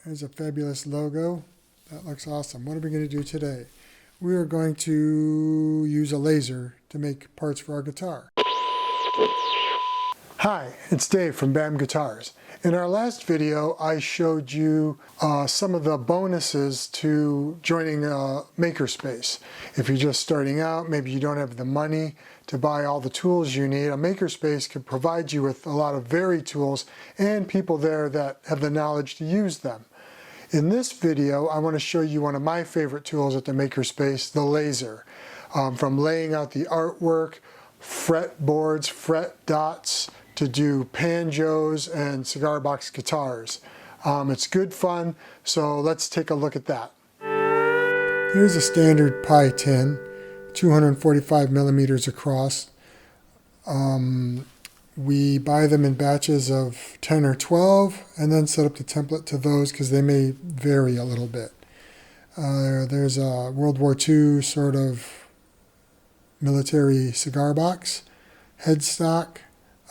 There's a fabulous logo. That looks awesome. What are we going to do today? We are going to use a laser to make parts for our guitar. Hi, it's Dave from BAM Guitars. In our last video, I showed you some of the bonuses to joining a makerspace. If you're just starting out, maybe you don't have the money to buy all the tools you need, a makerspace can provide you with a lot of varied tools and people there that have the knowledge to use them. In this video, I want to show you one of my favorite tools at the makerspace, the laser. From laying out the artwork, fretboards, fret dots, to do banjos and cigar box guitars. It's good fun, so let's take a look at that. Here's a standard pie tin, 245 millimeters across. We buy them in batches of 10 or 12 and then set up the template to those because they may vary a little bit. There's a World War II sort of military cigar box, headstock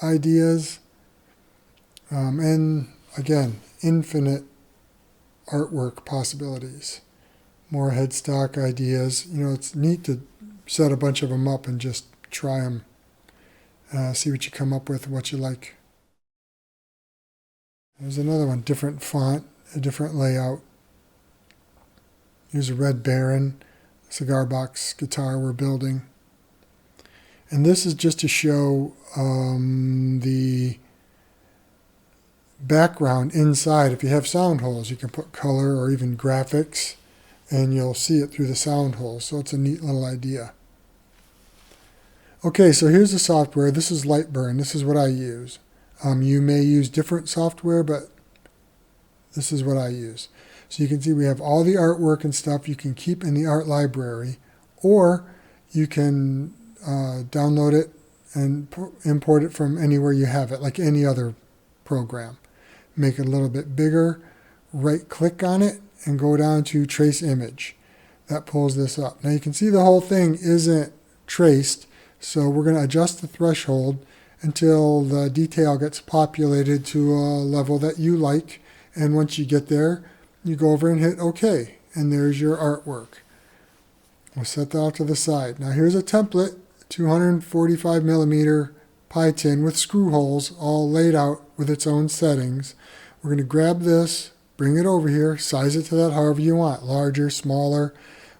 ideas, and again, infinite artwork possibilities. More headstock ideas. You know, it's neat to set a bunch of them up and just try them. See what you come up with, what you like. There's another one, different font, a different layout. Here's a Red Baron cigar box guitar we're building. And this is just to show the background inside. If you have sound holes, you can put color or even graphics, and you'll see it through the sound holes. So it's a neat little idea. Okay, so here's the software. This is Lightburn. This is what I use. You may use different software, but this is what I use. So you can see we have all the artwork and stuff you can keep in the art library, or you can download it and import it from anywhere you have it, like any other program. Make it a little bit bigger, right-click on it, and go down to Trace Image. That pulls this up. Now you can see the whole thing isn't traced, so we're going to adjust the threshold until the detail gets populated to a level that you like, and once you get there, you go over and hit OK, and there's your artwork. We'll set that off to the side. Now here's a template, 245 millimeter pie tin with screw holes all laid out with its own settings. We're going to grab this, bring it over here, size it to that however you want, larger, smaller,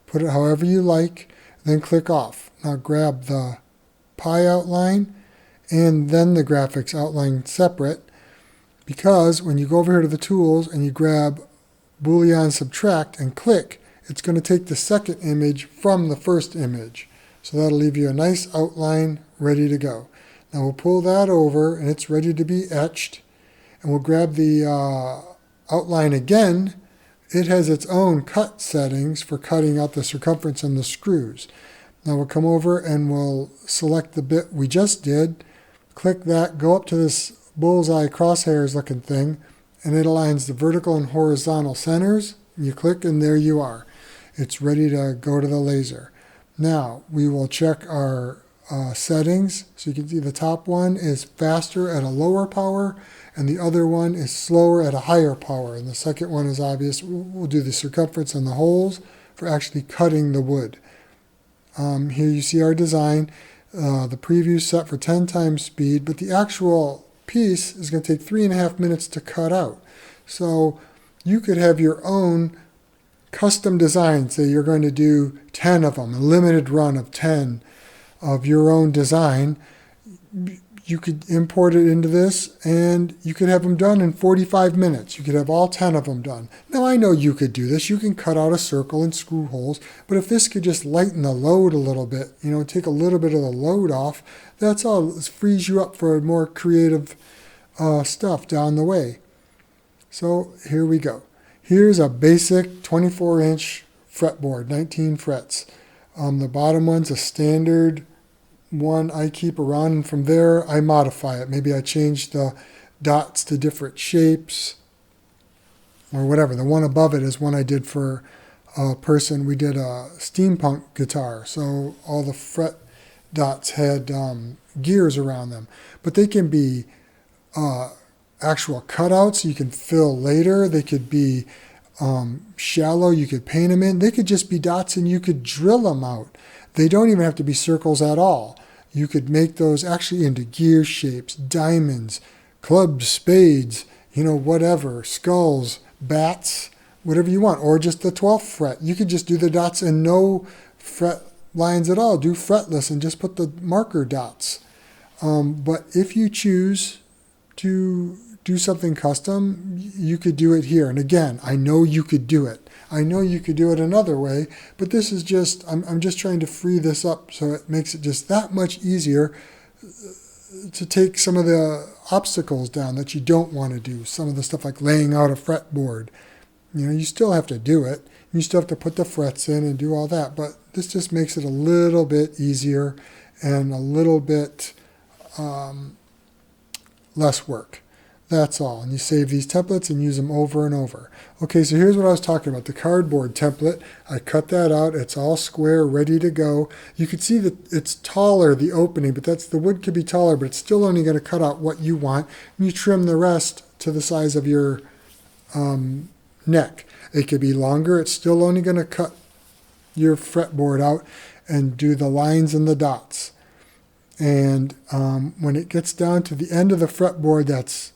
put it however you like, then click off. Now grab the pie outline and then the graphics outline separate, because when you go over here to the tools and you grab Boolean subtract and click, it's going to take the second image from the first image. So that'll leave you a nice outline ready to go. Now we'll pull that over and it's ready to be etched. And we'll grab the outline again. It has its own cut settings for cutting out the circumference and the screws. Now we'll come over and we'll select the bit we just did. Click that, go up to this bullseye crosshairs looking thing, and it aligns the vertical and horizontal centers. You click and there you are. It's ready to go to the laser. Now we will check our settings. So you can see the top one is faster at a lower power and the other one is slower at a higher power. And the second one is obvious. We'll do the circumference and the holes for actually cutting the wood. Here you see our design. The preview set for 10 times speed, but the actual piece is going to take 3.5 minutes to cut out. So you could have your own custom design. Say you're going to do 10 of them, a limited run of 10 of your own design. You could import it into this and you could have them done in 45 minutes. You could have all 10 of them done. Now I know you could do this. You can cut out a circle and screw holes, but if this could just lighten the load a little bit, you know, take a little bit of the load off, that's all. It frees you up for more creative stuff down the way. So here we go. Here's a basic 24-inch fretboard, 19 frets. The bottom one's a standard one I keep around, and from there I modify it. Maybe I change the dots to different shapes or whatever. The one above it is one I did for a person. We did a steampunk guitar, so all the fret dots had gears around them. But they can be actual cutouts you can fill later. They could be shallow, you could paint them in. They could just be dots and you could drill them out. They don't even have to be circles at all. You could make those actually into gear shapes, diamonds, clubs, spades, whatever, skulls, bats, whatever you want, or just the 12th fret. You could just do the dots and no fret lines at all. Do fretless and just put the marker dots. But if you choose to do something custom, you could do it here. And again, I know you could do it. I know you could do it another way, but this is just, I'm just trying to free this up so it makes it just that much easier to take some of the obstacles down that you don't want to do. Some of the stuff like laying out a fretboard. You still have to do it. You still have to put the frets in and do all that, but this just makes it a little bit easier and a little bit less work. That's all. And you save these templates and use them over and over. Okay, so here's what I was talking about. The cardboard template. I cut that out. It's all square, ready to go. You can see that it's taller, the opening, but the wood could be taller, but it's still only going to cut out what you want. And you trim the rest to the size of your neck. It could be longer. It's still only going to cut your fretboard out and do the lines and the dots. And when it gets down to the end of the fretboard that's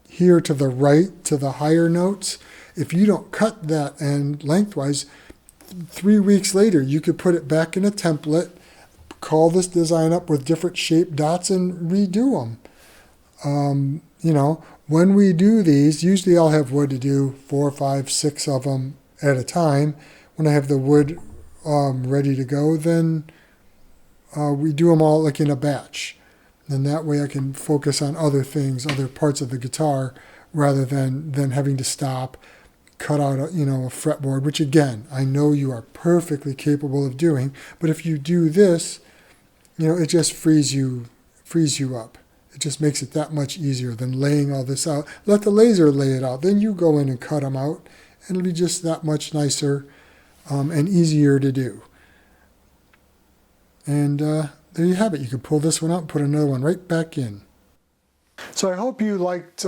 here to the right, to the higher notes, if you don't cut that end lengthwise, 3 weeks later you could put it back in a template, call this design up with different shaped dots and redo them. When we do these, usually I'll have wood to do 4, 5, 6 of them at a time. When I have the wood ready to go, then we do them all like in a batch. And that way I can focus on other things, other parts of the guitar, rather than having to stop, cut out a fretboard, which again, I know you are perfectly capable of doing. But if you do this, it just frees you up. It just makes it that much easier than laying all this out. Let the laser lay it out. Then you go in and cut them out. And it'll be just that much nicer and easier to do. And there you have it. You can pull this one out and put another one right back in. So I hope you liked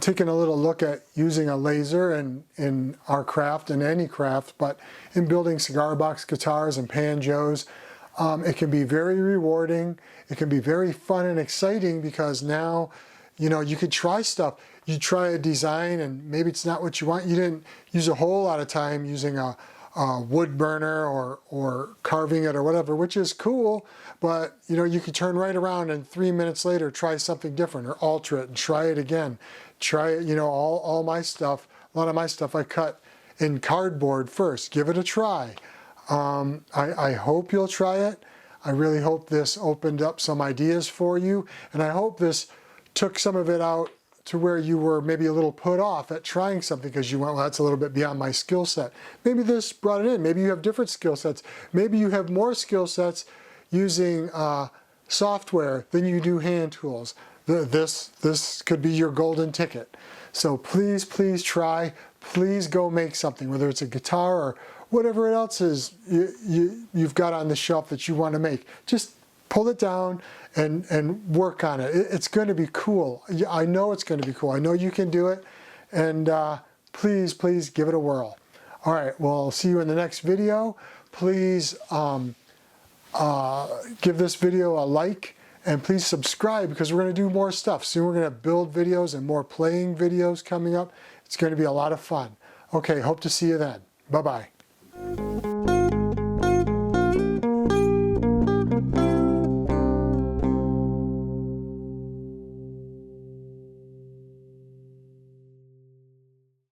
taking a little look at using a laser in our craft, in any craft, but in building cigar box guitars and banjos. It can be very rewarding. It can be very fun and exciting because now, you could try stuff. You try a design and maybe it's not what you want. You didn't use a whole lot of time using a wood burner or carving it or whatever, which is cool, but you could turn right around and 3 minutes later try something different or alter it and try it again. Try it, all my stuff, a lot of my stuff I cut in cardboard first. Give it a try. I hope you'll try it. I really hope this opened up some ideas for you, and I hope this took some of it out to where you were maybe a little put off at trying something because you went, well, that's a little bit beyond my skill set. Maybe this brought it in. Maybe you have different skill sets. Maybe you have more skill sets using software than you do hand tools. This could be your golden ticket. So please, please try. Please go make something, whether it's a guitar or whatever else is you've got on the shelf that you want to make. Just pull it down and work on it. It's going to be cool. I know it's going to be cool. I know you can do it. And please, please give it a whirl. All right, well, I'll see you in the next video. Please give this video a like and please subscribe because we're going to do more stuff. Soon we're going to build videos and more playing videos coming up. It's going to be a lot of fun. Okay, hope to see you then. Bye-bye.